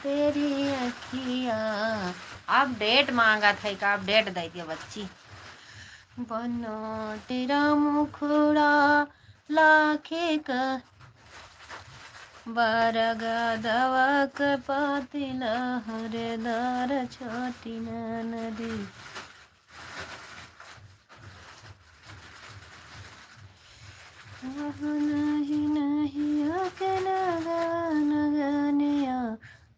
तेरी अखिया। अपडेट मांगा था, एक अपडेट दे दिया बच्ची। बनो तेरा मुखड़ा लाखे का बरगा दवक पातिल हरदार छोटी नदी। नहीं नहीं नगनिया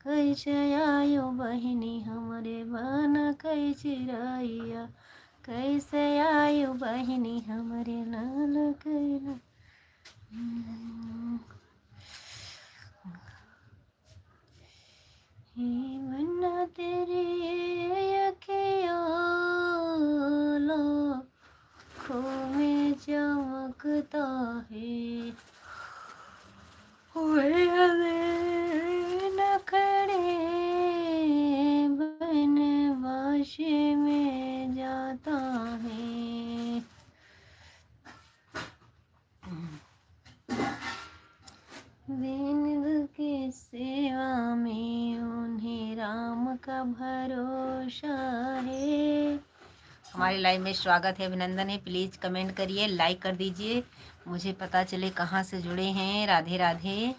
कैसे आयो बहिनी हमरे बन कैसे रैया। कैसे आयो बहिनी हमरे लाल कैला। बन्ना तेरी अखियों खो में चमकता है। नखड़े बनवाशी में जाता है। दीन की सेवा में उन्हें राम का भरोसा है। हमारे लाइव में स्वागत है, अभिनंदन है। प्लीज कमेंट करिए, लाइक कर दीजिए, मुझे पता चले कहाँ से जुड़े हैं। राधे राधे।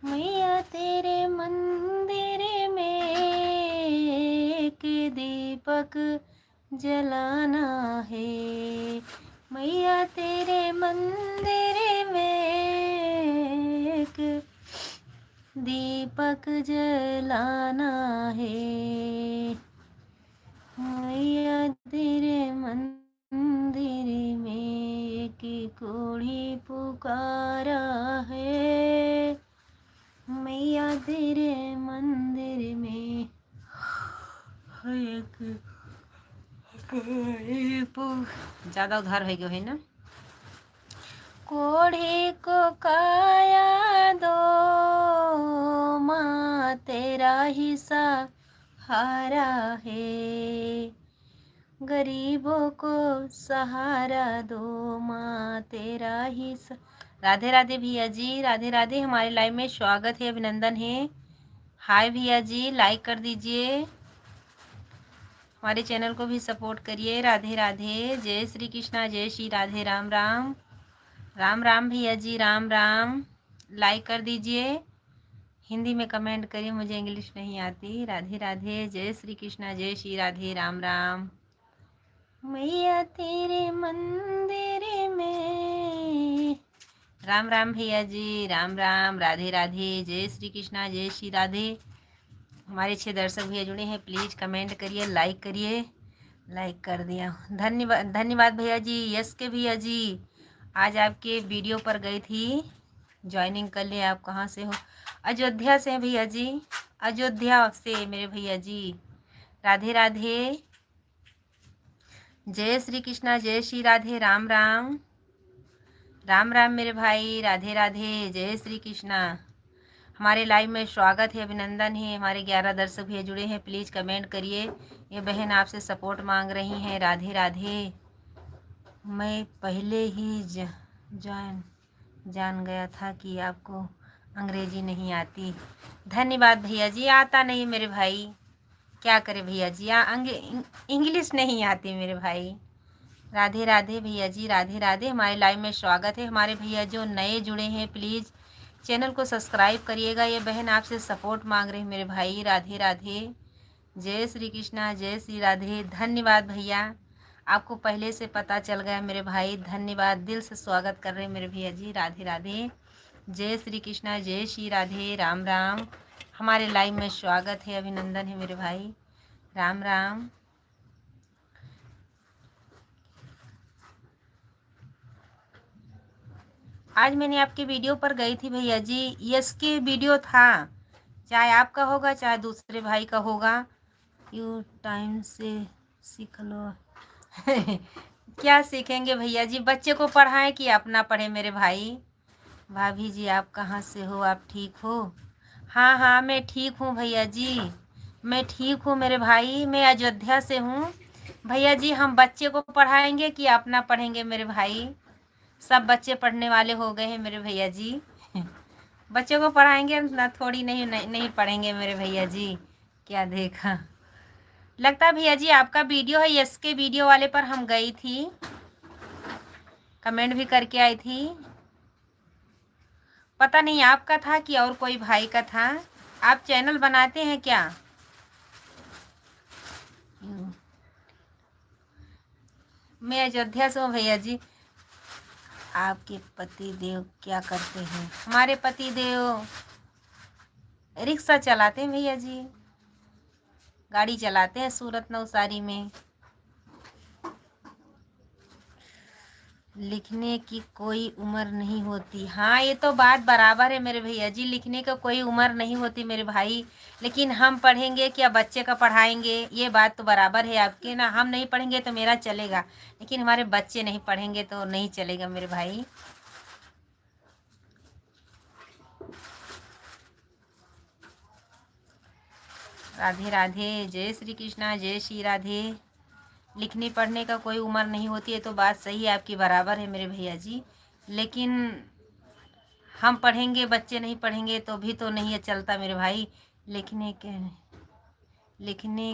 मैया तेरे मंदिर में एक दीपक जलाना है। मैया तेरे मंदिर में एक दीपक जलाना है। मैया तेरे मंदिर में एक कोढ़ी पुकारा है। मैया तेरे मंदिर में ज़्यादा उधार हो गया है ना। कोढ़ी को काया दो माँ तेरा हिस्सा हारा है। गरीबों को सहारा दो माँ तेरा हिस्सा। राधे राधे भैया जी, राधे राधे। हमारे लाइव में स्वागत है, अभिनंदन है। हाय भैया जी, लाइक कर दीजिए, हमारे चैनल को भी सपोर्ट करिए। राधे राधे। जय श्री कृष्णा, जय श्री राधे। राम राम। राम राम भैया जी, राम राम। लाइक कर दीजिए, हिंदी में कमेंट करिए, मुझे इंग्लिश नहीं आती। राधे राधे। जय श्री कृष्णा, जय श्री राधे। राम राम। मैया तेरे मंदिर में। राम राम भैया जी, राम राम। राधे राधे। जय श्री कृष्णा, जय श्री राधे। हमारे 6 दर्शक भैया जुड़े हैं, प्लीज़ कमेंट करिए, लाइक करिए। लाइक कर दिया, धन्यवाद धन्यवाद भैया जी। यस के भैया जी, आज आपके वीडियो पर गई थी, ज्वाइनिंग कर लिया। आप कहाँ से हो? अयोध्या से हैं भैया जी, अयोध्या से मेरे भैया जी। राधे राधे। जय श्री कृष्णा, जय श्री राधे। राम राम। राम राम मेरे भाई। राधे राधे। जय श्री कृष्णा। हमारे लाइव में स्वागत है, अभिनंदन है। हमारे 11 दर्शक भैया जुड़े हैं, प्लीज़ कमेंट करिए। ये बहन आपसे सपोर्ट मांग रही हैं। राधे राधे। मैं पहले ही जान गया था कि आपको अंग्रेजी नहीं आती। धन्यवाद भैया जी। आता नहीं मेरे भाई, क्या करे भैया जी, इंग्लिश नहीं आती मेरे भाई। राधे राधे भैया जी, राधे राधे। हमारे लाइव में स्वागत है। हमारे भैया जो नए जुड़े हैं, प्लीज़ चैनल को सब्सक्राइब करिएगा। ये बहन आपसे सपोर्ट मांग रही है मेरे भाई। राधे राधे। जय श्री कृष्णा, जय श्री राधे। धन्यवाद भैया, आपको पहले से पता चल गया मेरे भाई। धन्यवाद, दिल से स्वागत कर रहे हैं मेरे भैया जी। राधे राधे। जय श्री कृष्णा, जय श्री राधे। राम राम। हमारे लाइव में स्वागत है, अभिनंदन है मेरे भाई। राम राम। आज मैंने आपके वीडियो पर गई थी भैया जी, यस के वीडियो था, चाहे आपका होगा चाहे दूसरे भाई का होगा। यू टाइम से सीख लो। क्या सीखेंगे भैया जी, बच्चे को पढ़ाएं कि अपना पढ़े मेरे भाई। भाभी जी आप कहाँ से हो, आप ठीक हो? हाँ हाँ मैं ठीक हूँ भैया जी, मैं ठीक हूँ मेरे भाई। मैं अयोध्या से हूँ भैया जी। हम बच्चे को पढ़ाएंगे कि अपना पढ़ेंगे मेरे भाई? सब बच्चे पढ़ने वाले हो गए हैं मेरे भैया जी। बच्चों को पढ़ाएंगे ना, थोड़ी नहीं पढ़ेंगे मेरे भैया जी। क्या देखा, लगता भैया जी आपका वीडियो है। यस के वीडियो वाले पर हम गई थी, कमेंट भी करके आई थी। पता नहीं आपका था कि और कोई भाई का था। आप चैनल बनाते हैं क्या? मैं अयोध्या से हूँ भैया जी। आपके पति देव क्या करते हैं? हमारे पति देव रिक्शा चलाते हैं भैया जी, गाड़ी चलाते हैं सूरत नवसारी में। लिखने की कोई उम्र नहीं होती। हाँ, ये तो बात बराबर है मेरे भैया जी, लिखने का कोई उम्र नहीं होती मेरे भाई। लेकिन हम पढ़ेंगे क्या बच्चे का पढ़ाएंगे, ये बात तो बराबर है आपके ना। हम नहीं पढ़ेंगे तो मेरा चलेगा, लेकिन हमारे बच्चे नहीं पढ़ेंगे तो नहीं चलेगा मेरे भाई। राधे राधे, जय श्री कृष्णा, जय श्री राधे। लिखने पढ़ने का कोई उम्र नहीं होती है तो बात सही है आपकी, बराबर है मेरे भैया जी। लेकिन हम पढ़ेंगे बच्चे नहीं पढ़ेंगे तो भी तो नहीं चलता मेरे भाई। लिखने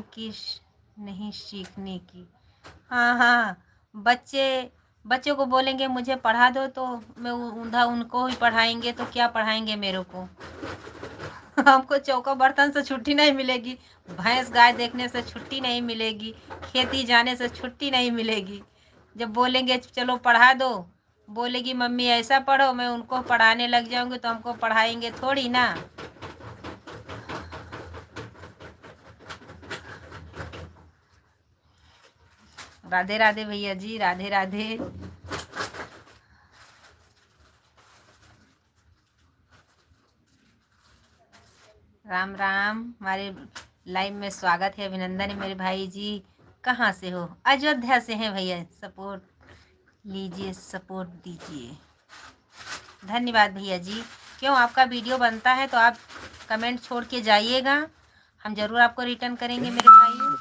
की नहीं, सीखने की। हाँ हाँ, बच्चों को बोलेंगे मुझे पढ़ा दो तो मैं उधा उनको ही पढ़ाएंगे तो क्या पढ़ाएंगे मेरे को। हमको चौका बर्तन से छुट्टी नहीं मिलेगी, भैंस गाय देखने से छुट्टी नहीं मिलेगी, खेती जाने से छुट्टी नहीं मिलेगी। जब बोलेंगे चलो पढ़ा दो, बोलेगी मम्मी ऐसा पढ़ो, मैं उनको पढ़ाने लग जाऊंगी तो हमको पढ़ाएंगे थोड़ी ना। राधे राधे भैया जी, राधे राधे। राम राम, हमारे लाइव में स्वागत है, अभिनंदन है मेरे भाई जी। कहाँ से हो? अयोध्या से हैं भैया। सपोर्ट लीजिए, सपोर्ट दीजिए। धन्यवाद भैया जी। क्यों, आपका वीडियो बनता है तो आप कमेंट छोड़ के जाइएगा, हम ज़रूर आपको रिटर्न करेंगे मेरे भाई।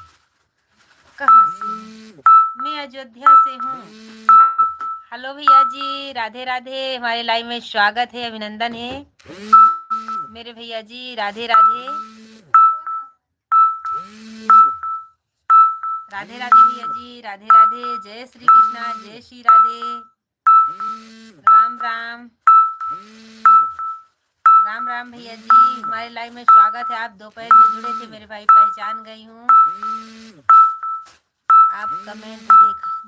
कहाँ से? मैं अयोध्या से हूँ। हेलो भैया जी, राधे राधे, हमारे लाइव में स्वागत है, अभिनंदन है मेरे भैया जी। राधे राधे, राधे राधे भैया जी, राधे राधे, जय श्री कृष्णा, जय श्री राधे। राम राम, राम राम भैया जी, हमारे लाइव में स्वागत है। आप दोपहर में जुड़े थे मेरे भाई, पहचान गई हूँ। आप कमेंट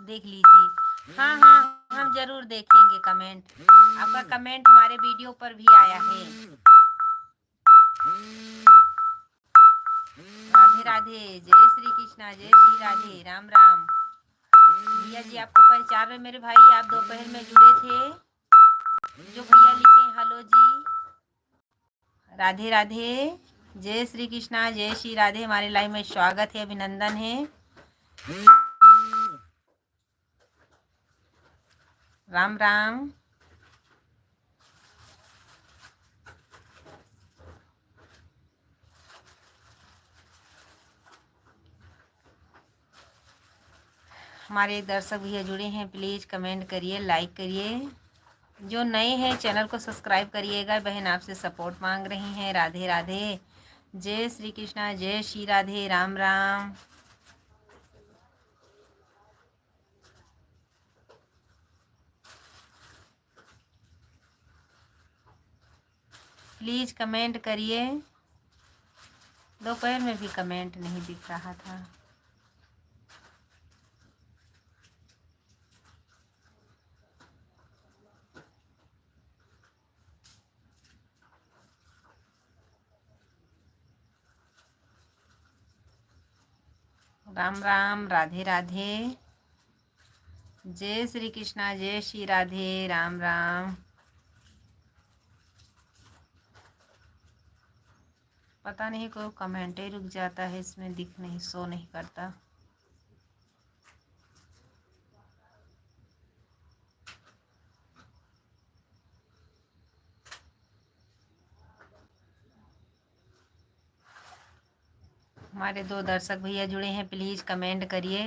देख लीजिए। हाँ हाँ, हम जरूर देखेंगे कमेंट। आपका कमेंट हमारे वीडियो पर भी आया है। राधे राधे, जय श्री कृष्णा, जय श्री राधे, राम राम। भैया जी आपको पहचान रहे मेरे भाई, आप दोपहर में जुड़े थे। जो भैया लिखे हेलो जी, राधे राधे, जय श्री कृष्णा, जय श्री राधे, हमारे लाइव में स्वागत है, अभिनंदन है। राम राम, हमारे दर्शक भैया जुड़े हैं, प्लीज़ कमेंट करिए, लाइक करिए। जो नए हैं चैनल को सब्सक्राइब करिएगा। बहन आपसे सपोर्ट मांग रही हैं। राधे राधे, जय श्री कृष्णा, जय श्री राधे, राम राम। प्लीज़ कमेंट करिए। दोपहर में भी कमेंट नहीं दिख रहा था। राम राम, राधे राधे, जय श्री कृष्णा, जय श्री राधे, राम राम। पता नहीं कोई कमेंट ही रुक जाता है, इसमें दिख नहीं, शो नहीं करता। हमारे दो दर्शक भैया जुड़े हैं, प्लीज़ कमेंट करिए।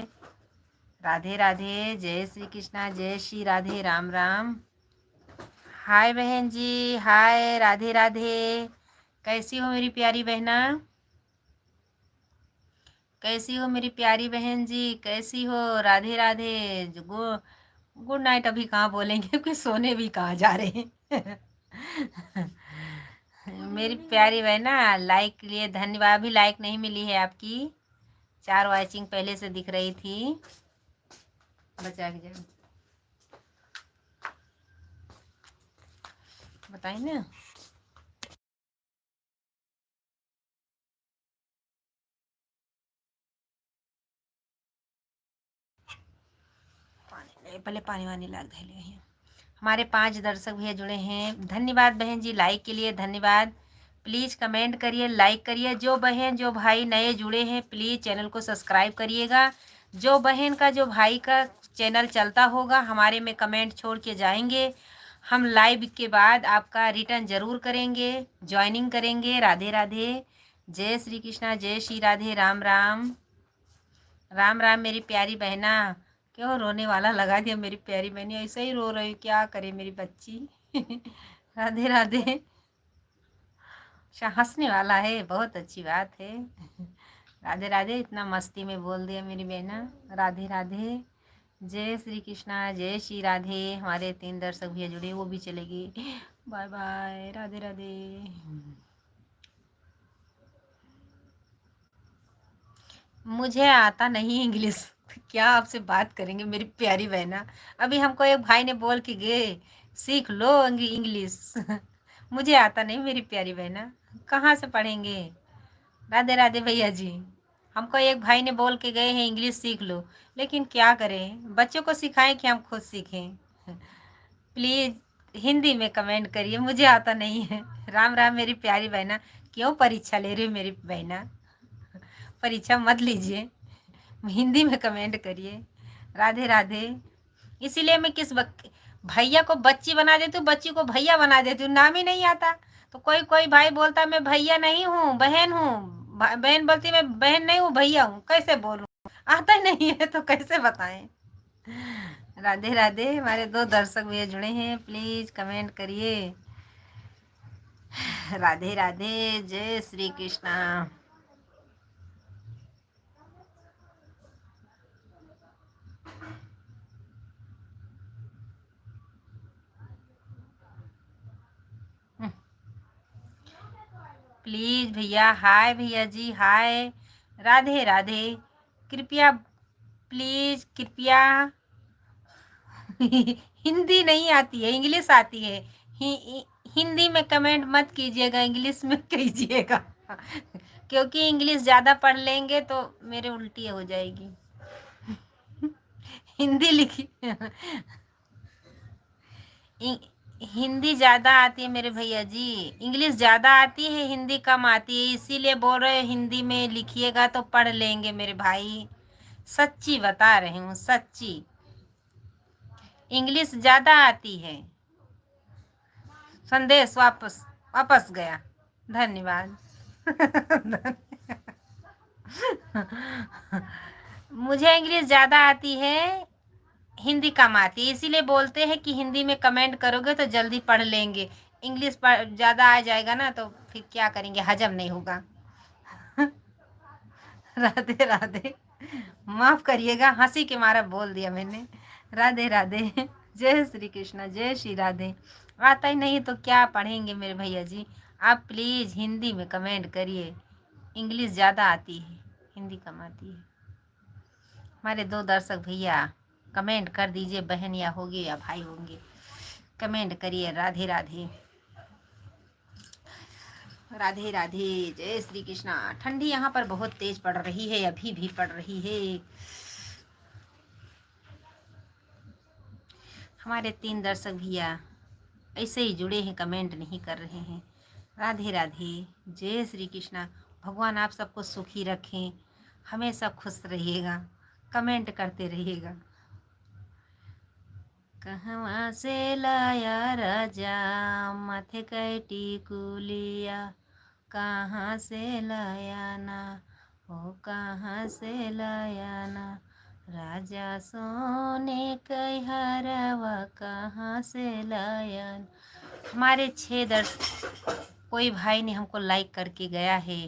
राधे राधे, जय श्री कृष्णा, जय श्री राधे, राम राम। हाय बहन जी, हाय, राधे राधे। कैसी हो मेरी प्यारी बहना? कैसी हो मेरी प्यारी बहन जी? कैसी हो? राधे राधे। गुड नाइट अभी कहाँ बोलेंगे क्योंकि सोने भी कहाँ जा रहे हैं। मेरी प्यारी बहना, लाइक के लिए धन्यवाद। अभी लाइक नहीं मिली है आपकी। 4 वॉचिंग पहले से दिख रही थी। बचा के जाओ, बताइए ना। पहले पानी वानी लाग धैले हैं। हमारे 5 दर्शक भैया जुड़े हैं, धन्यवाद बहन जी। लाइक के लिए धन्यवाद। प्लीज़ कमेंट करिए, लाइक करिए। जो बहन जो भाई नए जुड़े हैं प्लीज़ चैनल को सब्सक्राइब करिएगा। जो बहन का जो भाई का चैनल चलता होगा हमारे में कमेंट छोड़ के जाएंगे, हम लाइव के बाद आपका रिटर्न ज़रूर करेंगे, ज्वाइनिंग करेंगे। राधे राधे। जय श्री कृष्णा, जय श्री राधे। राम राम। राम राम मेरी प्यारी बहना। क्यों रोने वाला लगा दिया मेरी प्यारी बहनी? ऐसे ही रो रही, क्या करे मेरी बच्ची। राधे राधे। अच्छा हंसने वाला है, बहुत अच्छी बात है। राधे राधे। इतना मस्ती में बोल दिया मेरी बहना। राधे राधे। जय श्री कृष्णा, जय श्री राधे। हमारे 3 दर्शक भैया जुड़े, वो भी चलेगी। Bye bye. राधे राधे। मुझे आता नहीं इंग्लिश। क्या आपसे बात करेंगे मेरी प्यारी बहना? अभी हमको एक भाई ने बोल के गए सीख लो इंग्लिश। मुझे आता नहीं मेरी प्यारी बहना, कहाँ से पढ़ेंगे? राधे राधे भैया जी। हमको एक भाई ने बोल के गए हैं इंग्लिश सीख लो, लेकिन क्या करें, बच्चों को सिखाएं कि हम खुद सीखें? प्लीज़ हिंदी में कमेंट करिए, मुझे आता नहीं है। राम राम मेरी प्यारी बहना। क्यों परीक्षा ले रही हो मेरी बहना? परीक्षा मत लीजिए, हिंदी में कमेंट करिए। राधे राधे। इसीलिए मैं भैया को बच्ची बना देती हूँ, बच्ची को भैया बना देती हूँ, नाम ही नहीं आता। तो कोई कोई भाई बोलता मैं भैया नहीं हूँ, बहन हूँ। बहन बोलती मैं बहन नहीं हूँ, भैया हूँ। कैसे बोलूँ? आता ही नहीं है तो कैसे बताएं? राधे राधे। हमारे 2 दर्शक भैया जुड़े हैं, प्लीज कमेंट करिए। राधे राधे। जय श्री कृष्णा। प्लीज भैया, हाय भैया जी, हाय। राधे राधे। कृपया, प्लीज कृपया। हिंदी नहीं आती है, इंग्लिश आती है। हिंदी में कमेंट मत कीजिएगा, इंग्लिश में कीजिएगा। क्योंकि इंग्लिश ज़्यादा पढ़ लेंगे तो मेरे उल्टी हो जाएगी। हिंदी लिखी। हिंदी ज़्यादा आती है मेरे भैया जी, इंग्लिश ज़्यादा आती है, हिंदी कम आती है। इसीलिए बोल रहे हिंदी में लिखिएगा तो पढ़ लेंगे मेरे भाई। सच्ची बता रही हूँ, सच्ची। इंग्लिश ज़्यादा आती है। संदेश वापस वापस गया। धन्यवाद। मुझे इंग्लिश ज़्यादा आती है, हिंदी कम आती है। इसीलिए बोलते हैं कि हिंदी में कमेंट करोगे तो जल्दी पढ़ लेंगे। इंग्लिश ज़्यादा आ जाएगा ना तो फिर क्या करेंगे, हजम नहीं होगा। राधे राधे। माफ करिएगा, हंसी के मारा बोल दिया मैंने। राधे राधे। जय श्री कृष्णा, जय श्री राधे। आता ही नहीं तो क्या पढ़ेंगे मेरे भैया जी? आप प्लीज़ हिंदी में कमेंट करिए। इंग्लिश ज़्यादा आती है, हिंदी कम आती है। हमारे 2 दर्शक भैया कमेंट कर दीजिए, बहन या होगी या भाई होंगे, कमेंट करिए। राधे राधे। राधे राधे। जय श्री कृष्णा। ठंडी यहाँ पर बहुत तेज पड़ रही है, अभी भी पड़ रही है। हमारे 3 दर्शक भैया ऐसे ही जुड़े हैं, कमेंट नहीं कर रहे हैं। राधे राधे। जय श्री कृष्णा। भगवान आप सबको सुखी रखें, हमेशा खुश रहिएगा, कमेंट करते रहिएगा। कहवा से लाया राजा माथे कैटी कुलिया, कहाँ से लाया ना, ओ कहाँ से लाया ना, राजा सोने कई हरवा कहाँ से लायन। हमारे 6 दर्शक कोई भाई ने हमको लाइक करके गया है,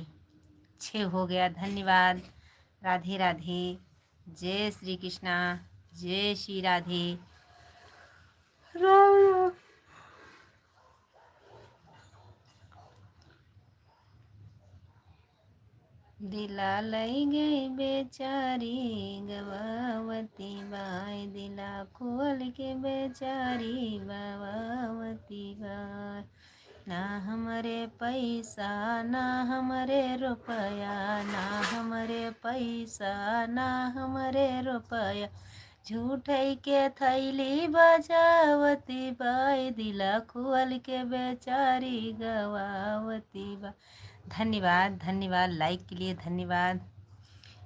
6 हो गया, धन्यवाद। राधे राधे, जय श्री कृष्णा, जय श्री राधे, राम राम। दिला लई गई बेचारी गवावती बाई, दिला खोल के बेचारी गवावती बाई। ना हमरे पैसा ना हमरे रुपया, ना हमरे पैसा ना हमरे रुपया, झूठई के थैली बजावती बाई, दिला खोल के बेचारी गवावती बाई। धन्यवाद धन्यवाद, लाइक के लिए धन्यवाद।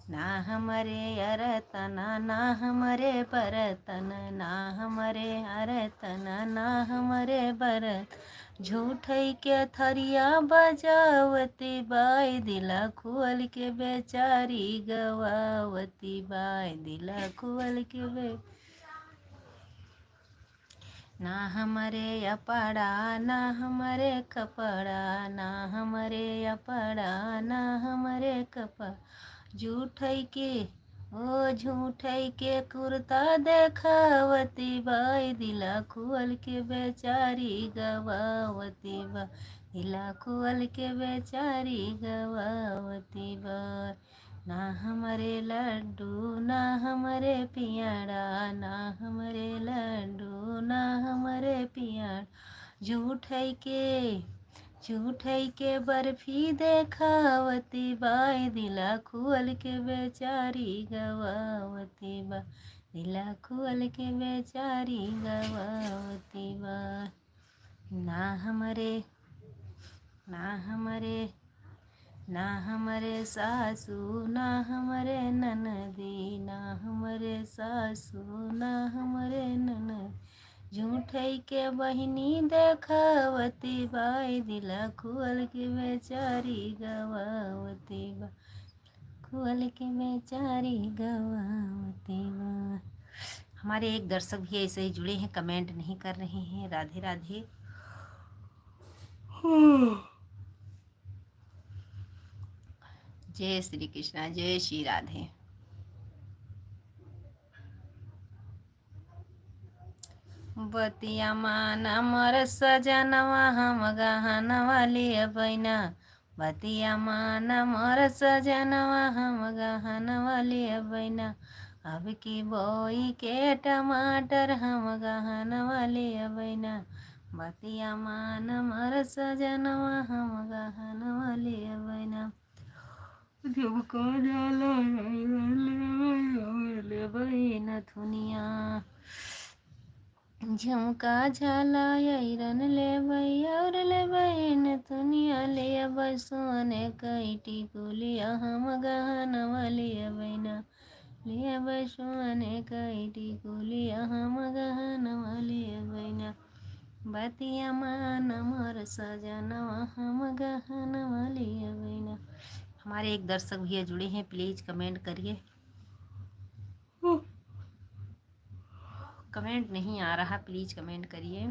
ना हमारे अरतन ना हमारे बरतन, ना हमारे अरतन ना हमारे बरत, झूठई के थरिया बजावती बाई, दिला खोल के बेचारी गवावती बाई, दिला खोल के बे। ना हमारे अपड़ा ना हमारे कपड़ा, ना हमारे अपड़ा ना हमारे कपड़ा, झूठई के ओ झूठई के कुर्ता देखावती बाई, दिला खोल के बेचारी गवावती बा, दिला खोल के बेचारी गवावती बा। ना हमारे लड्डू ना हमारे पियाड़ा, ना हमारे लड्डू ना हमारे पियाड़ा, झूठई के बर्फी देखावती बाई, दिला खोल के बेचारी गवावती बा, दिला खोल के बेचारी गवावती बा। ना हमारे ना हमारे सासू ना हमारे ननदी, ना हमारे सासू ना हमारे ननद, झूठई के बहिनी देखावती बाई, दिला खोल के बेचारी गवावती बा, खोल के बेचारी गवावती बा। हमारे एक दर्शक भी ऐसे ही जुड़े हैं, कमेंट नहीं कर रहे हैं। राधे राधे। जय श्री कृष्णा, जय श्री राधे। बतिया माना मर सजनवा हम गहनवा लिए बैना, बतिया माना मर सजनवा हम गहनवा लिए बैना, अब की बोई के टमाटर हम गहनवा लिए बैना, बतिया मान मर सजनवा हम गहनवा लिए बैना, झुमका जाला ले थुनिया, झुमका झाला रन ले और ले न दुनिया ले सोने कैटी कुलिया हम गहनवा ले बैना, ले सोने कैटी कुलिया हम गहनवा ले बैना, बतिया मान मोर सजनवा हम गहनवा ले बैना। हमारे एक दर्शक भैया जुड़े हैं, प्लीज कमेंट करिए। कमेंट नहीं आ रहा, प्लीज कमेंट करिए।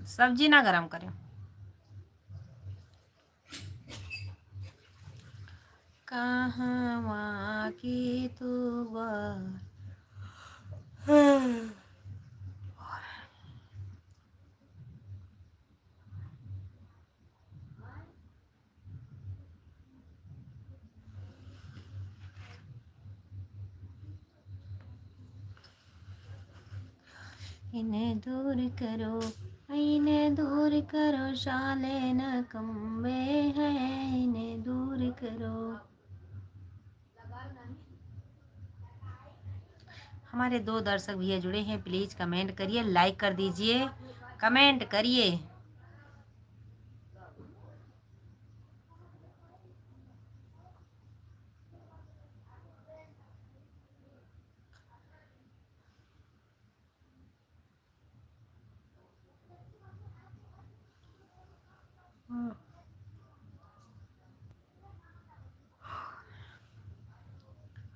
सब्जी ना गरम करें। कहाँ की तू बात इन्हें दूर करो, इन्हें दूर करो, शाले न कम्बे हैं, इन्हें दूर करो। हमारे 2 दर्शक भैया जुड़े हैं, प्लीज कमेंट करिए, लाइक कर दीजिए, कमेंट करिए।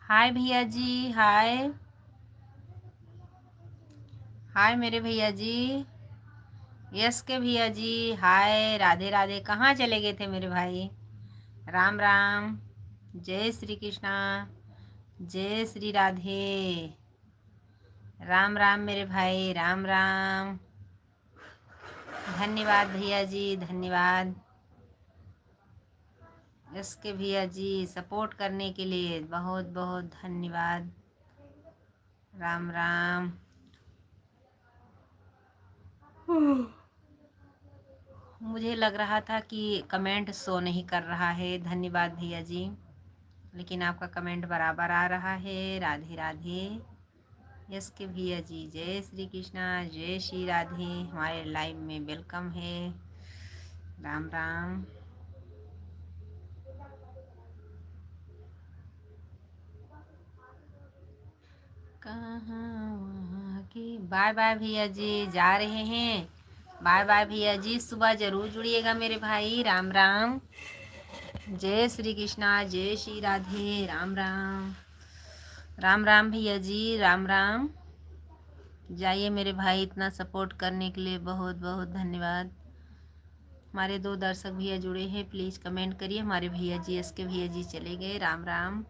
हाय भैया जी, हाय हाय मेरे भैया जी, यस के भैया जी, हाय, राधे राधे। कहाँ चले गए थे मेरे भाई? राम राम, जय श्री कृष्णा, जय श्री राधे। राम राम मेरे भाई, राम राम। धन्यवाद भैया जी, धन्यवाद। इसके भैया जी सपोर्ट करने के लिए बहुत बहुत धन्यवाद। राम राम। मुझे लग रहा था कि कमेंट शो नहीं कर रहा है, धन्यवाद भैया जी, लेकिन आपका कमेंट बराबर आ रहा है। राधे राधे। यस के भैया जी, जय श्री कृष्णा, जय श्री राधे, हमारे लाइव में वेलकम है। राम राम। कहाँ वहाँ की। बाय बाय भैया जी, जा रहे हैं। बाय बाय भैया जी, सुबह जरूर जुड़िएगा मेरे भाई। राम राम, जय श्री कृष्णा, जय श्री राधे। राम राम, राम राम भैया जी, राम राम। जाइए मेरे भाई, इतना सपोर्ट करने के लिए बहुत बहुत धन्यवाद। हमारे 2 दर्शक भैया जुड़े हैं, प्लीज़ कमेंट करिए। हमारे भैया जी, इसके भैया जी चले गए। राम राम।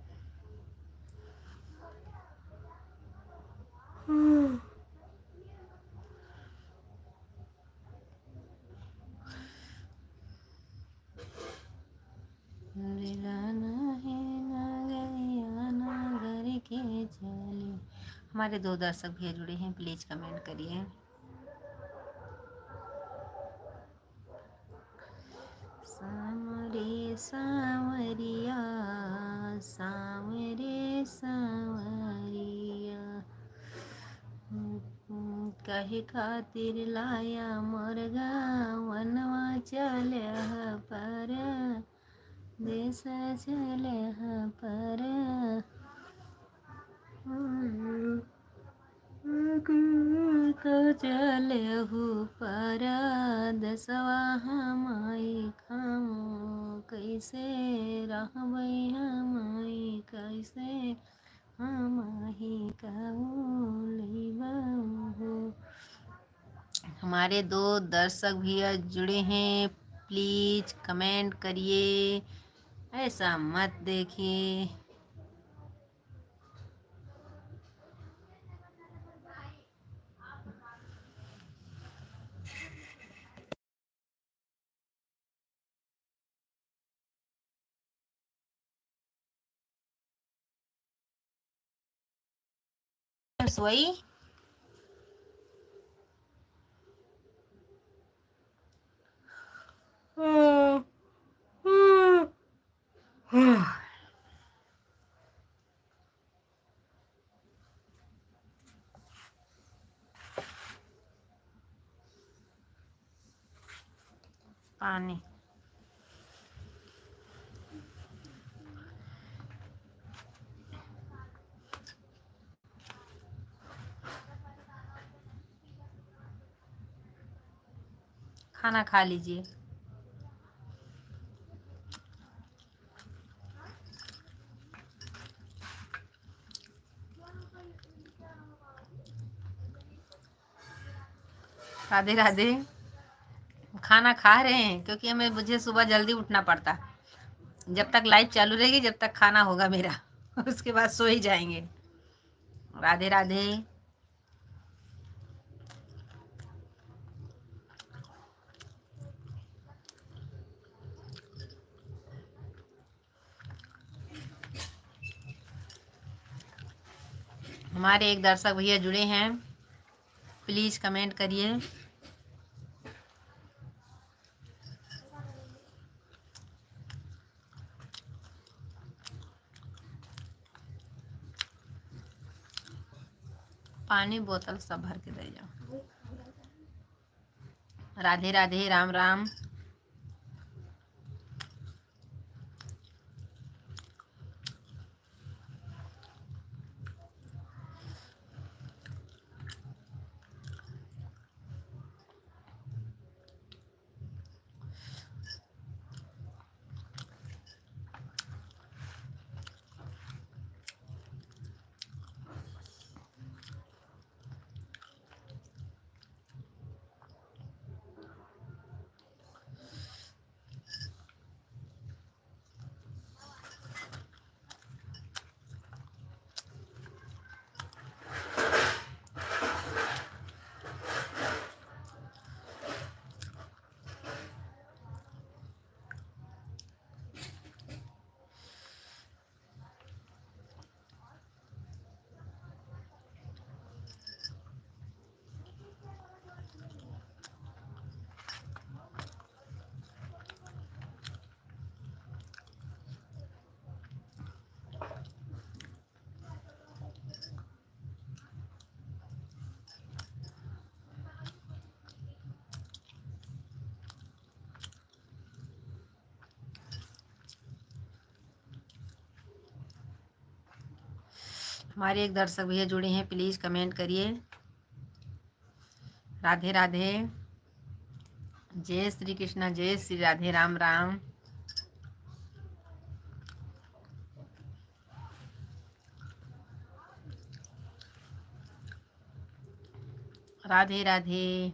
हमारे 2 दर्शक भैया जुड़े हैं, प्लीज़ कमेंट करिए। सांवरे सांवरिया, सांवरे सांवरिया, कहे खातिर लाया मोर गावनवा चल्या पर, देश चल्या पर, तो चलहु पर, दसवा हमाई खामो कैसे रहबै, हमाई कैसे हमाही कहू। हमारे 2 दर्शक भैया जुड़े हैं, प्लीज कमेंट करिए, ऐसा मत देखिए। सोई पानी। खाना खा लीजिए। राधे राधे। खाना खा रहे हैं क्योंकि हमें मुझे सुबह जल्दी उठना पड़ता। जब तक लाइव चालू रहेगी, जब तक खाना होगा मेरा, उसके बाद सो ही जाएंगे। राधे राधे। हमारे एक दर्शक भैया जुड़े हैं, प्लीज़ कमेंट करिए। पानी बोतल सब भर के दे जाओ। राधे राधे, राम राम। हमारे एक दर्शक भैया जुड़े हैं, प्लीज़ कमेंट करिए। राधे राधे, जय श्री कृष्णा, जय श्री राधे, राम राम। राधे राधे।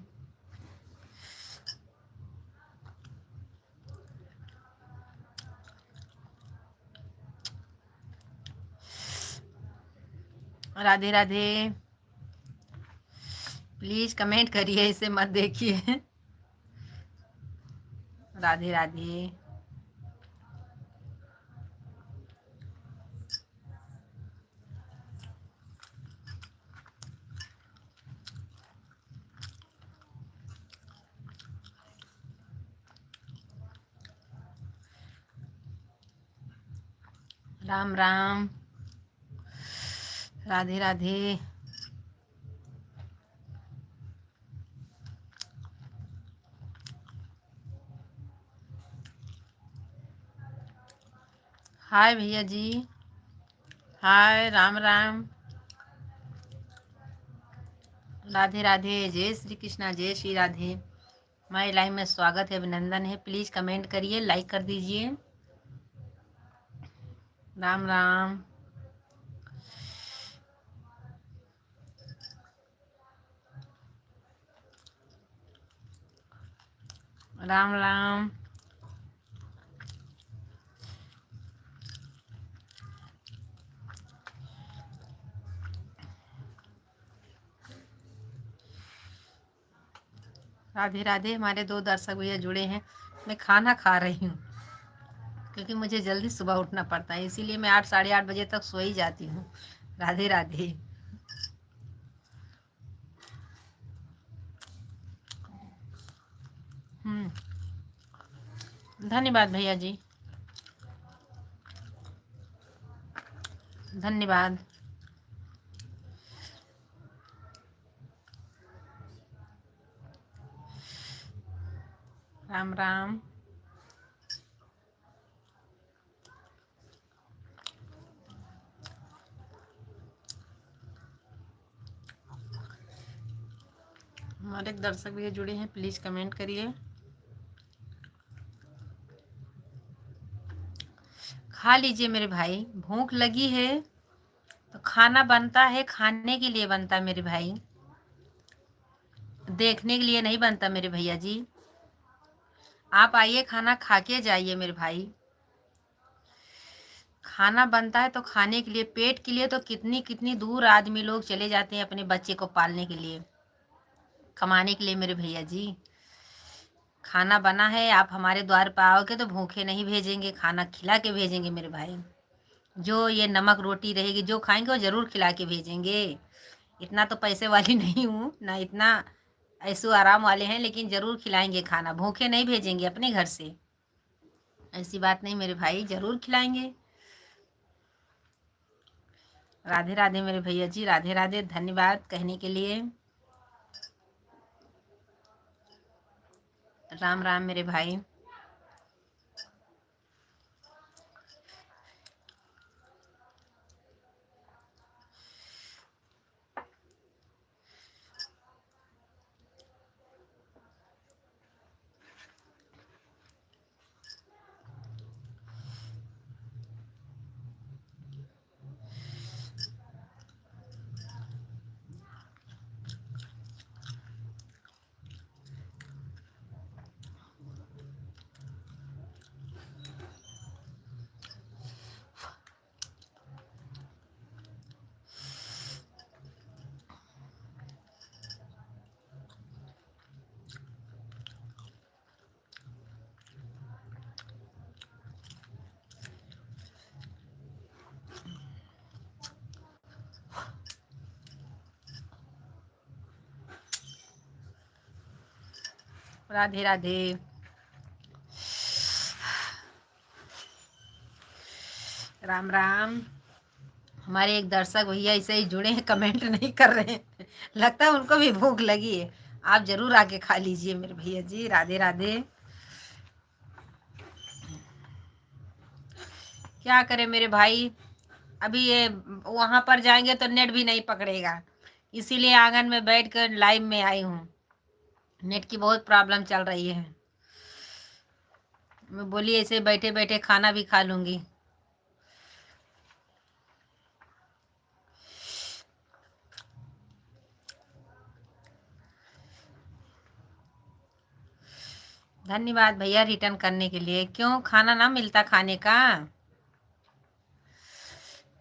राधे राधे, प्लीज कमेंट करिए, इसे मत देखिए। राधे राधे। राम राम। राधे राधे। हाय भैया जी, हाय, राम राम। राधे राधे, जय श्री कृष्णा, जय श्री राधे। हमारे लाइव में स्वागत है, अभिनंदन है। प्लीज कमेंट करिए, लाइक कर दीजिए। राम राम। राम राम। राधे राधे। हमारे 2 दर्शक भैया जुड़े हैं। मैं खाना खा रही हूँ क्योंकि मुझे जल्दी सुबह उठना पड़ता है, इसीलिए मैं 8 साढ़े 8 बजे तक सो ही जाती हूँ। राधे राधे। धन्यवाद भैया जी, धन्यवाद। राम राम। हमारे दर्शक भी जुड़े हैं, प्लीज कमेंट करिए। खा लीजिए मेरे भाई, भूख लगी है तो खाना बनता है, खाने के लिए बनता है मेरे भाई, देखने के लिए नहीं बनता मेरे भैया जी। आप आइए, खाना खा के जाइए मेरे भाई। खाना बनता है तो खाने के लिए, पेट के लिए तो कितनी कितनी दूर आदमी लोग चले जाते हैं अपने बच्चे को पालने के लिए, कमाने के लिए मेरे भैया जी। खाना बना है, आप हमारे द्वार पर आओगे तो भूखे नहीं भेजेंगे, खाना खिला के भेजेंगे मेरे भाई। जो ये नमक रोटी रहेगी जो खाएंगे वो ज़रूर खिला के भेजेंगे। इतना तो पैसे वाली नहीं हूँ, ना इतना ऐसो आराम वाले हैं, लेकिन ज़रूर खिलाएंगे खाना, भूखे नहीं भेजेंगे अपने घर से, ऐसी बात नहीं मेरे भाई, ज़रूर खिलाएंगे। राधे राधे मेरे भैया जी, राधे राधे, धन्यवाद कहने के लिए। राम राम मेरे भाई। राधे राधे। राम राम। हमारे एक दर्शक भैया ऐसे ही जुड़े हैं, कमेंट नहीं कर रहे हैं, लगता है उनको भी भूख लगी है। आप जरूर आके खा लीजिए मेरे भैया जी, राधे राधे। क्या करें मेरे भाई, अभी ये वहां पर जाएंगे तो नेट भी नहीं पकड़ेगा, इसीलिए आंगन में बैठकर लाइव में आई हूँ। नेट की बहुत प्रॉब्लम चल रही है। मैं बोली ऐसे बैठे बैठे खाना भी खा लूंगी। धन्यवाद भैया रिटर्न करने के लिए। क्यों खाना ना मिलता, खाने का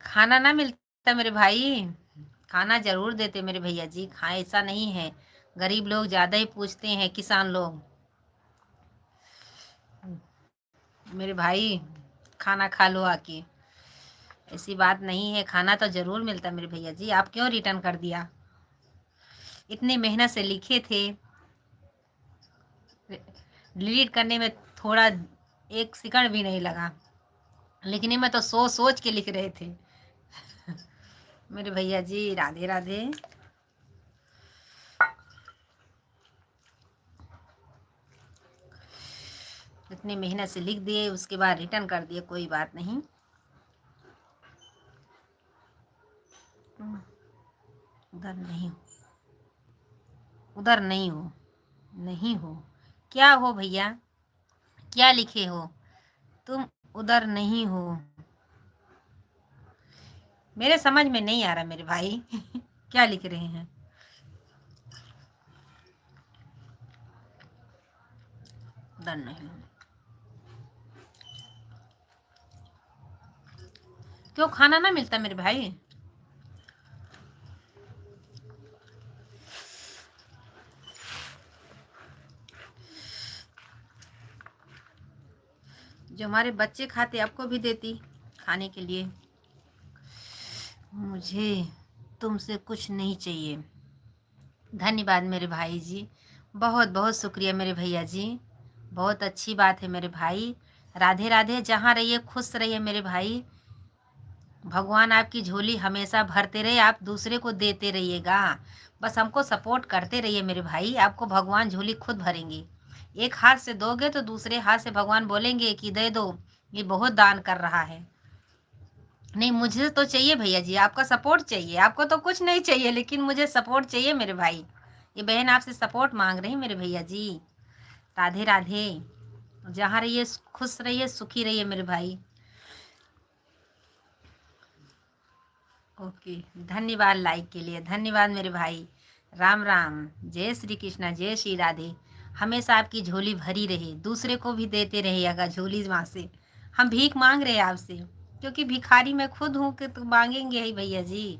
खाना ना मिलता मेरे भाई, खाना जरूर देते मेरे भैया जी, खाए ऐसा नहीं है। गरीब लोग ज़्यादा ही पूछते हैं, किसान लोग। मेरे भाई खाना खा लो आके, ऐसी बात नहीं है, खाना तो ज़रूर मिलता मेरे भैया जी। आप क्यों रिटर्न कर दिया, इतनी मेहनत से लिखे थे, डिलीट करने में थोड़ा 1 सेकंड भी नहीं लगा, लिखने में तो सोच सोच के लिख रहे थे। मेरे भैया जी राधे राधे। इतनी मेहनत से लिख दिए, उसके बाद रिटर्न कर दिए, कोई बात नहीं। उधर नहीं हो, उधर नहीं हो, नहीं हो, क्या हो भैया, क्या लिखे हो तुम, उधर नहीं हो, मेरे समझ में नहीं आ रहा मेरे भाई। क्या लिख रहे हैं। उधर नहीं हो, क्यों खाना ना मिलता मेरे भाई। जो हमारे बच्चे खाते आपको भी देती खाने के लिए। मुझे तुमसे कुछ नहीं चाहिए। धन्यवाद मेरे भाई जी, बहुत बहुत शुक्रिया मेरे भैया जी, बहुत अच्छी बात है मेरे भाई। राधे राधे, जहाँ रहिए खुश रहिए मेरे भाई, भगवान आपकी झोली हमेशा भरते रहे, आप दूसरे को देते रहिएगा, बस हमको सपोर्ट करते रहिए मेरे भाई, आपको भगवान झोली खुद भरेंगे। एक हाथ से दोगे तो दूसरे हाथ से भगवान बोलेंगे कि दे दो, ये बहुत दान कर रहा है। नहीं मुझे तो चाहिए भैया जी, आपका सपोर्ट चाहिए, आपको तो कुछ नहीं चाहिए, लेकिन मुझे सपोर्ट चाहिए मेरे भाई। ये बहन आपसे सपोर्ट मांग रही मेरे भैया जी। राधे राधे, जहाँ रहिए खुश रहिए, सुखी रहिए मेरे भाई। ओके, धन्यवाद लाइक के लिए, धन्यवाद मेरे भाई। राम राम, जय श्री कृष्णा, जय श्री राधे। हमेशा आपकी झोली भरी रहे, दूसरे को भी देते रहिएगा झोली वहाँ से। हम भीख मांग रहे हैं आपसे, क्योंकि भिखारी मैं खुद हूँ, कि तो मांगेंगे ही भैया जी।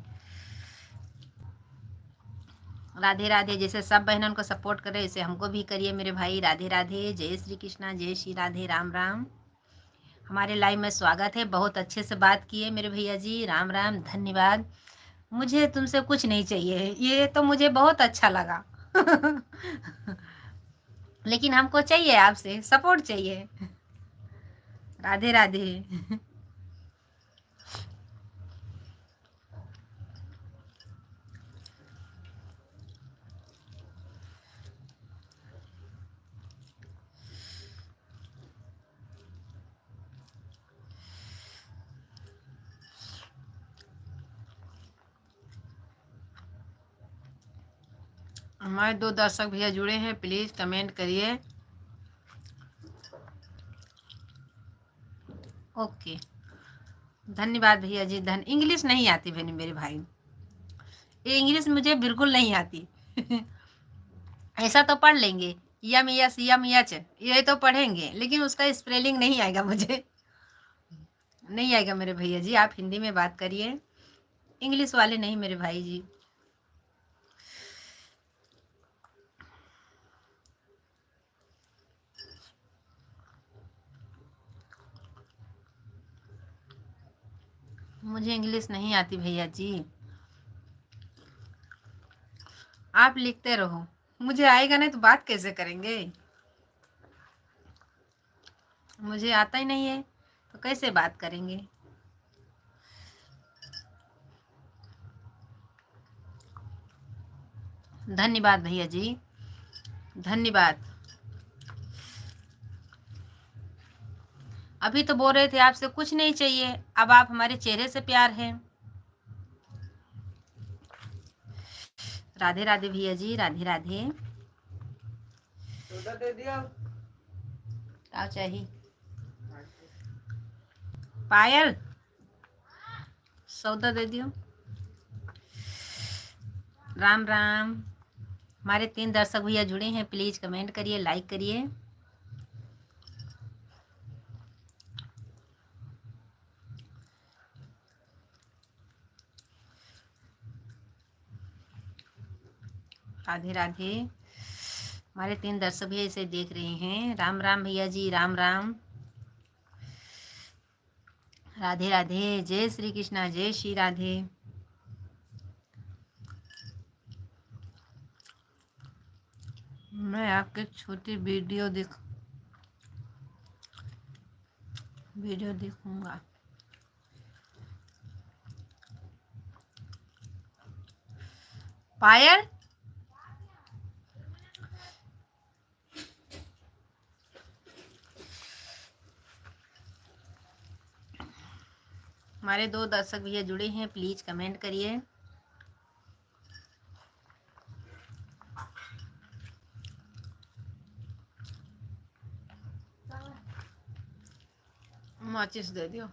राधे राधे, जैसे सब बहनों को सपोर्ट करे वैसे हमको भी करिए मेरे भाई। राधे राधे, जय श्री कृष्णा, जय श्री राधे, राम राम। हमारे लाइव में स्वागत है, बहुत अच्छे से बात किए मेरे भैया जी, राम राम, धन्यवाद। मुझे तुमसे कुछ नहीं चाहिए, ये तो मुझे बहुत अच्छा लगा। लेकिन हमको चाहिए, आपसे सपोर्ट चाहिए। राधे राधे। हमारे 2 दर्शक भैया जुड़े हैं, प्लीज कमेंट करिए। ओके, धन्यवाद भैया जी। इंग्लिश नहीं आती बहनी मेरे भाई, ये इंग्लिश मुझे बिल्कुल नहीं आती। ऐसा तो पढ़ लेंगे, यम यस यम यच, ये तो पढ़ेंगे, लेकिन उसका स्पेलिंग नहीं आएगा मुझे, नहीं आएगा मेरे भैया जी। आप हिंदी में बात करिए, इंग्लिश वाले नहीं मेरे भाई जी। मुझे इंग्लिश नहीं आती भैया जी, आप लिखते रहो, मुझे आएगा नहीं तो बात कैसे करेंगे। मुझे आता ही नहीं है तो कैसे बात करेंगे। धन्यवाद भैया जी, धन्यवाद। अभी तो बोल रहे थे आपसे कुछ नहीं चाहिए, अब आप हमारे चेहरे से प्यार हैं। राधे राधे भैया जी, राधे राधे। दे दिया क्या चाहिए? पायल सौदा दे दियो। राम राम। हमारे 3 दर्शक भैया जुड़े हैं, प्लीज कमेंट करिए, लाइक करिए। राधे राधे। हमारे 3 दर्शक भैया इसे देख रहे हैं। राम राम भैया जी, राम राम। राधे राधे, जय श्री कृष्णा, जय श्री राधे। मैं आपके छोटी वीडियो देखूंगा। पायल हमारे 2 दर्शक भैया जुड़े हैं, प्लीज कमेंट करिए। माचिस दे दियो।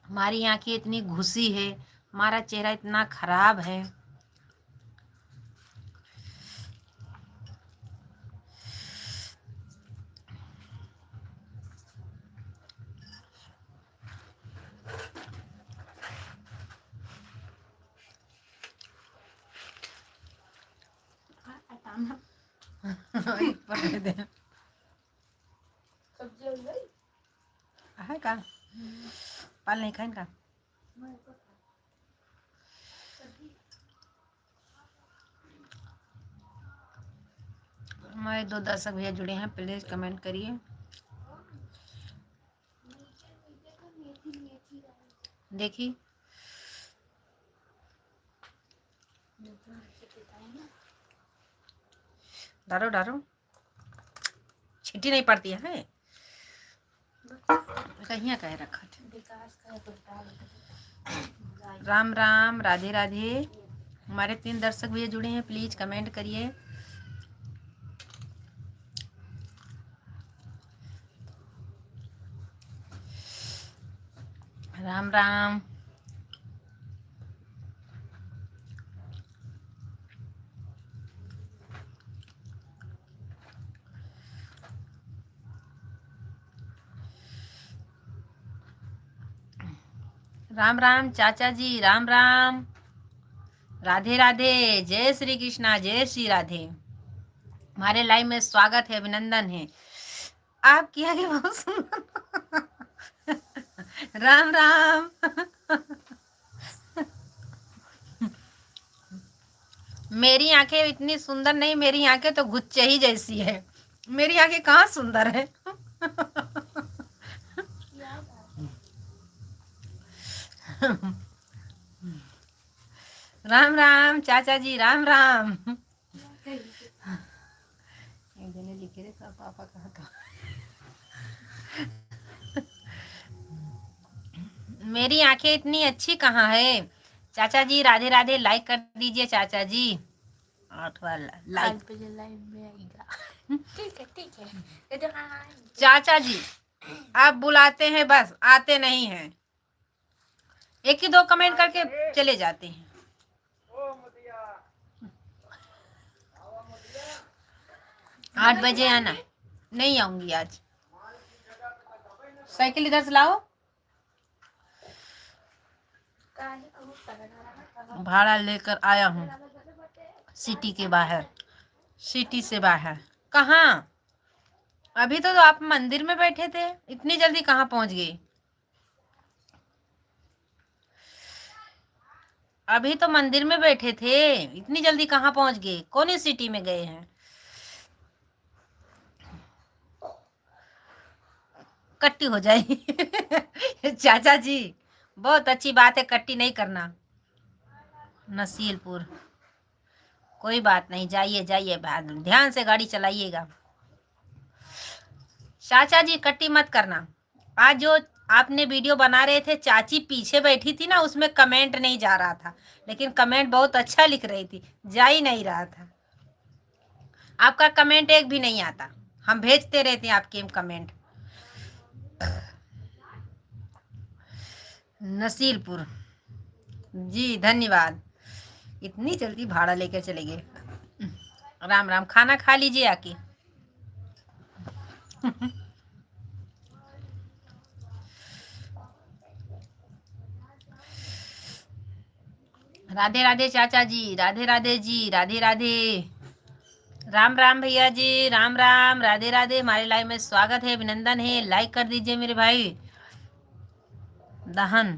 हमारी आंखें इतनी घुसी है, हमारा चेहरा इतना खराब है। है का पाल नहीं खाइन का। हमारे 2 दर्शक भैया जुड़े हैं, प्लीज कमेंट करिए। देखिए डारो डारो, छीटी नहीं पड़ती है, कहीं कह रखा था। राम राम, राधे राधे। हमारे 3 दर्शक भैया जुड़े हैं, प्लीज कमेंट करिए। राम राम। राम राम चाचा जी, राम राम, राधे राधे, जय श्री कृष्णा, जय श्री राधे। हमारे लाइव में स्वागत है, अभिनंदन है। आपकी आगे बहुत सुंदर। राम राम। मेरी आंखें इतनी सुंदर नहीं, मेरी आंखें तो गुच्चे ही जैसी है। मेरी आंखें कहाँ सुंदर है। राम राम चाचा जी, राम राम। लिखे रे पापा कहा था। मेरी आंखें इतनी अच्छी कहाँ है। चाचा जी राधे राधे, लाइक कर दीजिए चाचा जी। 8 वाला लाइक लाइव में आएगा। ठीक है। चाचा जी आप बुलाते हैं बस, आते नहीं हैं। एक ही दो कमेंट करके चले जाते हैं। 8 बजे आना। नहीं आऊंगी आज। साइकिल इधर से लाओ। भाड़ा लेकर आया हूँ सिटी के बाहर, सिटी से बाहर। कहाँ? अभी तो आप मंदिर में बैठे थे, इतनी जल्दी कहाँ पहुंच गए? अभी तो मंदिर में बैठे थे, इतनी जल्दी कहाँ पहुंच गए? कौन सी सिटी में गए हैं? कट्टी हो जाएगी। चाचा जी बहुत अच्छी बात है, कट्टी नहीं करना। नसीलपुर कोई बात नहीं, जाइए जाइए, ध्यान से गाड़ी चलाइएगा। चाचा जी कट्टी मत करना। आज जो आपने वीडियो बना रहे थे, चाची पीछे बैठी थी ना, उसमें कमेंट नहीं जा रहा था, लेकिन कमेंट बहुत अच्छा लिख रही थी, जा ही नहीं रहा था। आपका कमेंट एक भी नहीं आता, हम भेजते रहते हैं आपके कमेंट। नसीलपुर जी, धन्यवाद। इतनी जल्दी भाड़ा लेकर चले गए। राम राम, खाना खा लीजिए आके। राधे राधे चाचा जी, राधे राधे जी, राधे राधे। राम राम भैया जी, राम राम, राधे राधे। हमारे लाइव में स्वागत है, अभिनंदन है, लाइक कर दीजिए मेरे भाई। दहन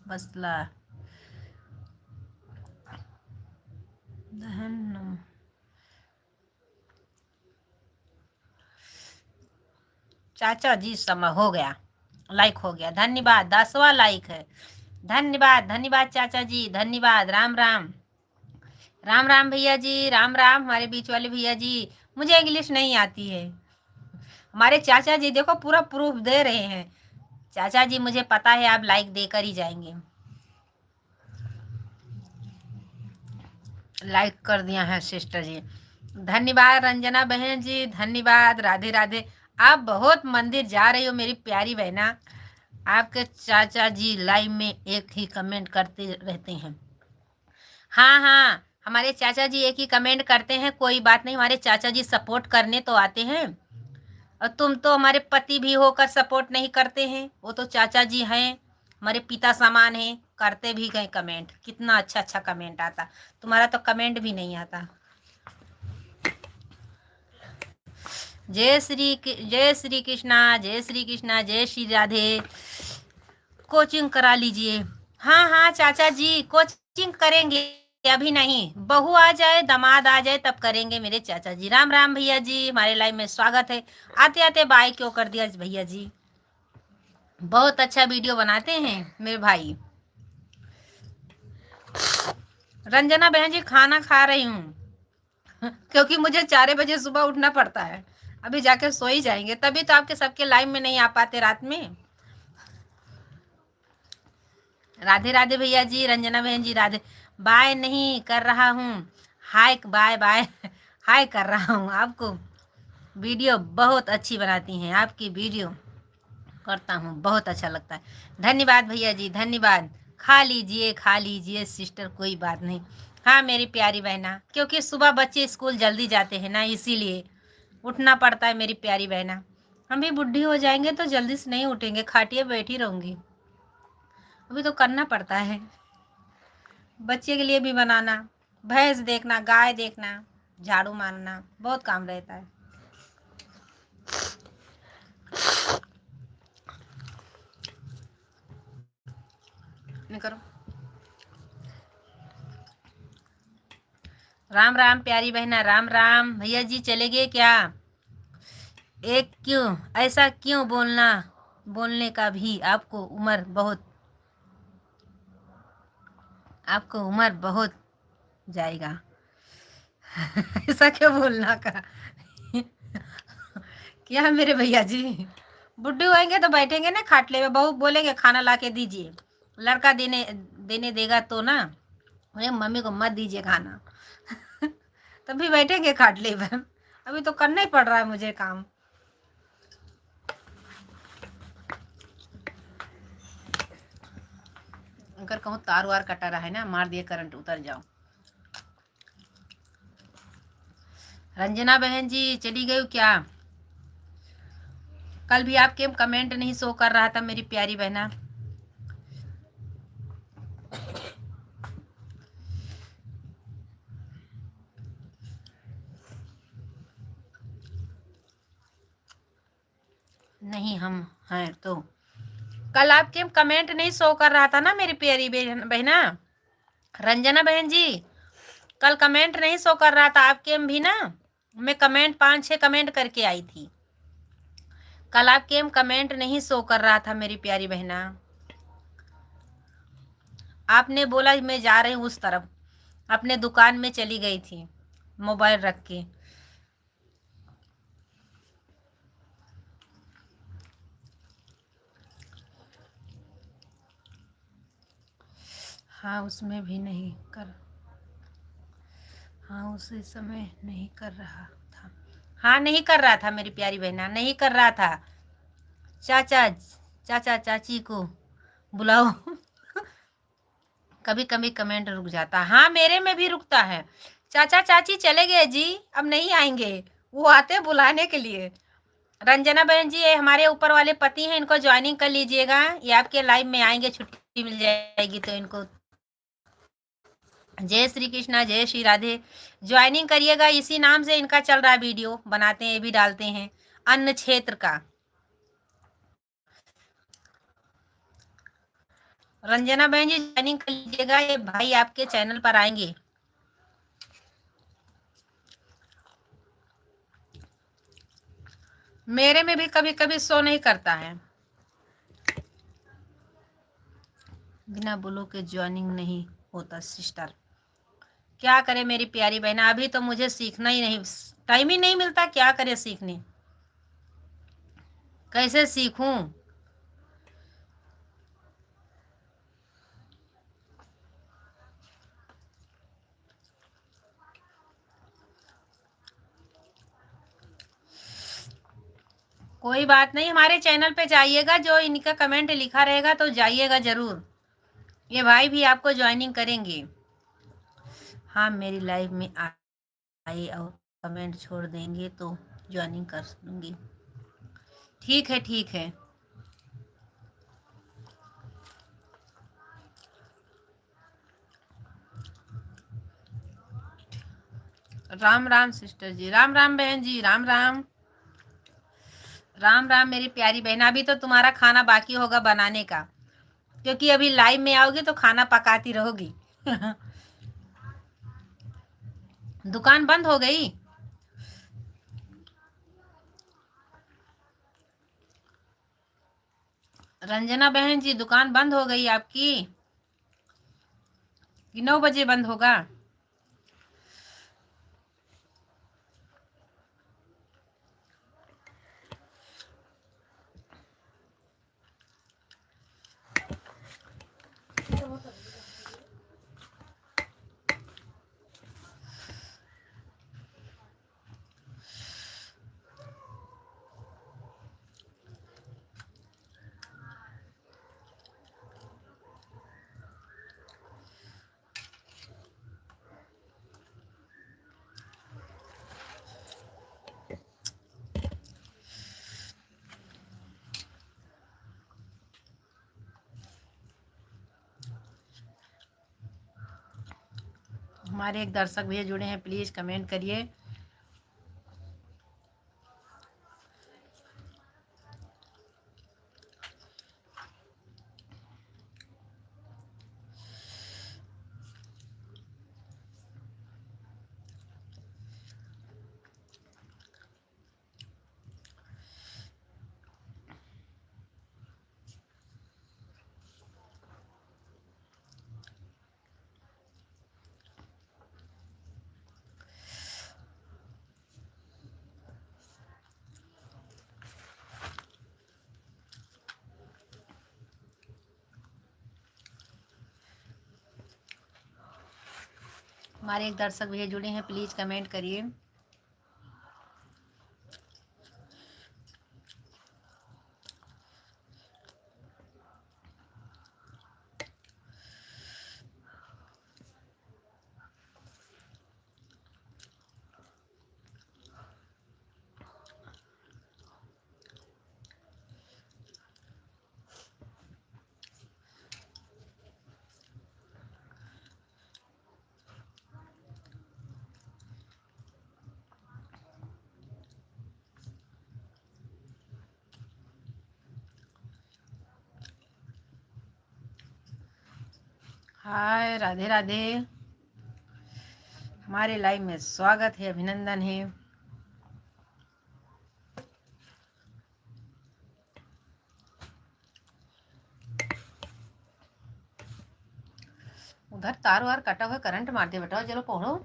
बसला दहन। चाचा जी समय हो गया, लाइक हो गया, धन्यवाद। 10वां लाइक है, धन्यवाद धन्यवाद चाचा जी, धन्यवाद। राम राम, राम राम भैया जी, राम राम। हमारे बीच वाले भैया जी, मुझे इंग्लिश नहीं आती है। हमारे चाचा जी देखो पूरा प्रूफ दे रहे हैं। चाचा जी मुझे पता है आप लाइक देकर ही जाएंगे। लाइक कर दिया है सिस्टर जी, धन्यवाद। रंजना बहन जी धन्यवाद, राधे राधे। आप बहुत मंदिर जा रही हो मेरी प्यारी बहना। आपके चाचा जी लाइव में एक ही कमेंट करते रहते हैं। हाँ हाँ, हमारे चाचा जी एक ही कमेंट करते हैं, कोई बात नहीं। हमारे चाचा जी सपोर्ट करने तो आते हैं, और तुम तो हमारे पति भी होकर सपोर्ट नहीं करते हैं। वो तो चाचा जी हैं, हमारे पिता समान हैं, करते भी गए कमेंट। कितना अच्छा अच्छा कमेंट आता, तुम्हारा तो कमेंट भी नहीं आता। जय श्री कृष्णा, जय श्री कृष्णा, जय श्री राधे। कोचिंग करा लीजिए। हाँ हाँ चाचा जी, कोचिंग करेंगे, अभी नहीं। बहू आ जाए, दामाद आ जाए, तब करेंगे मेरे चाचा जी। राम राम भैया जी, हमारे लाइव में स्वागत है। आते आते बाय क्यों कर दिया भैया जी? बहुत अच्छा वीडियो बनाते हैं मेरे भाई। रंजना बहन जी खाना खा रही हूँ, क्योंकि मुझे 4 बजे सुबह उठना पड़ता है। अभी जाके सो ही जाएंगे, तभी तो आपके सबके लाइव में नहीं आ पाते रात में। राधे राधे भैया जी, रंजना बहन जी राधे। बाय नहीं कर रहा हूँ, हाय बाय बाय हाय कर रहा हूँ आपको। वीडियो बहुत अच्छी बनाती हैं, आपकी वीडियो करता हूँ, बहुत अच्छा लगता है। धन्यवाद भैया जी, धन्यवाद। खा लीजिए सिस्टर, कोई बात नहीं। हाँ मेरी प्यारी बहना, क्योंकि सुबह बच्चे स्कूल जल्दी जाते हैं ना, इसीलिए उठना पड़ता है मेरी प्यारी बहना। हम भी बुढ़ी हो जाएंगे तो जल्दी से नहीं उठेंगे, खाटिए बैठी रहूंगी। अभी तो करना पड़ता है, बच्चे के लिए भी बनाना, भैंस देखना, गाय देखना, झाड़ू मारना, बहुत काम रहता है। नहीं करो। राम राम प्यारी बहना, राम राम। भैया जी चले गए क्या? एक क्यों ऐसा क्यों बोलना, बोलने का भी आपको उम्र बहुत जाएगा। ऐसा क्यों बोलना का? क्या मेरे भैया जी बुढ़े होएंगे तो बैठेंगे ना खाटले में, बहू बोलेंगे खाना ला के दीजिए, लड़का देने देने देगा तो ना, अरे मम्मी को मत दीजिए खाना। तभी बैठेंगे खाटले पर। अभी तो करना ही पड़ रहा है मुझे काम। अगर कहूँ तार वार कटा रहा है ना, मार दिए करंट, उतर जाओ। रंजना बहन जी चली गई क्या? कल भी आपके कमेंट नहीं शो कर रहा था मेरी प्यारी बहना। नहीं हम हैं तो कल आपके कमेंट नहीं शो कर रहा था ना मेरी प्यारी बहना। रंजना बहन जी कल कमेंट नहीं शो कर रहा था आपके भी ना, मैं कमेंट 5-6 कमेंट करके आई थी। कल आपके कमेंट नहीं शो कर रहा था मेरी प्यारी बहना। आपने बोला मैं जा रही हूँ उस तरफ, अपने दुकान में चली गई थी मोबाइल रख के। हाँ उसमें भी नहीं कर, हाँ उसी समय नहीं कर रहा था। हाँ नहीं कर रहा था मेरी प्यारी बहना, नहीं कर रहा था। चाचा चाचा चाची को बुलाओ। कभी कभी कमेंट रुक जाता, हाँ मेरे में भी रुकता है। चाचा चाची चले गए जी, अब नहीं आएंगे, वो आते बुलाने के लिए। रंजना बहन जी ये हमारे ऊपर वाले पति हैं, इनको ज्वाइनिंग कर लीजिएगा, ये आपके लाइव में आएंगे, छुट्टी मिल जाएगी तो इनको। जय श्री कृष्णा, जय श्री राधे। ज्वाइनिंग करिएगा, इसी नाम से इनका चल रहा है, वीडियो बनाते हैं, ये भी डालते हैं, अन्न क्षेत्र का। रंजना बहन जी ज्वाइनिंग कर लीजिएगा, ये भाई आपके चैनल पर आएंगे। मेरे में भी कभी कभी शो नहीं करता है, बिना बोलो के ज्वाइनिंग नहीं होता सिस्टर। क्या करे मेरी प्यारी बहना, अभी तो मुझे सीखना ही नहीं, टाइम ही नहीं मिलता, क्या करे सीखने, कैसे सीखूं। कोई बात नहीं, हमारे चैनल पे जाइएगा, जो इनका कमेंट लिखा रहेगा तो जाइएगा जरूर, ये भाई भी आपको ज्वाइनिंग करेंगे। हाँ मेरी लाइव में आए और कमेंट छोड़ देंगे तो ज्वाइनिंग कर दूंगी। ठीक है ठीक है। राम राम सिस्टर जी, राम राम बहन जी, राम राम। राम राम मेरी प्यारी बहन, अभी तो तुम्हारा खाना बाकी होगा बनाने का, क्योंकि अभी लाइव में आओगी तो खाना पकाती रहोगी। दुकान बंद हो गई? रंजना बहन जी दुकान बंद हो गई आपकी कि 9 बजे बंद होगा? हमारे एक दर्शक भैया जुड़े हैं, प्लीज़ कमेंट करिए। हमारे एक दर्शक भैया जुड़े हैं, प्लीज़ कमेंट करिए। हाय, राधे राधे। हमारे लाइव में स्वागत है, अभिनंदन है। उधर तार वार कटा हुआ, करंट मार दे बेटा, चलो पढ़ो।